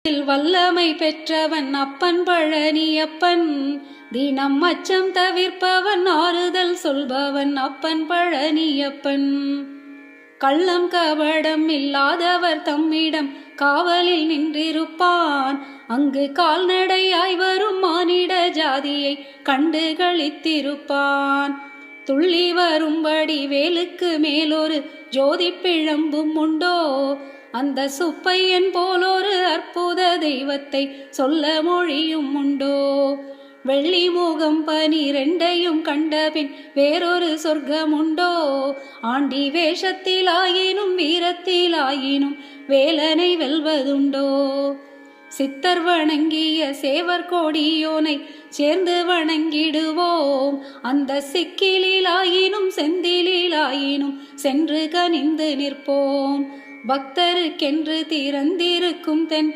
வல்லமை பெற்றவன் அப்பன் பழனியப்பன், தினம் அச்சம் தவிர்ப்பவன் ஆறுதல் சொல்பவன் அப்பன் பழனியப்பன். கள்ளம் கபடம் இல்லாதவர் தம்மிடம் காவலில் நின்றிருப்பான், அங்கு கால்நடையாய் வரும் மானிட ஜாதியை கண்டு களித்திருப்பான். துள்ளி வரும்படி வேலுக்கு மேலொரு ஜோதி பிழம்பும் உண்டோ, அந்த சுப்பையன் போலொரு அற்புத தெய்வத்தை சொல்ல மொழியும் உண்டோ. வெள்ளி முகம் 12 கண்டபின் வேறொரு சொர்க்கம் உண்டோ, ஆண்டி வேஷத்திலாயினும் வீரத்திலாயினும் வேலனை வெல்வதுண்டோ. சித்தர் வணங்கிய சேவர் கோடியோனை சேர்ந்து வணங்கிடுவோம், அந்த சிக்கிலாயினும் செந்திலாயினும் சென்று கனிந்து நிற்போம். பக்தருக்கென்று திறந்திருக்கும் தென்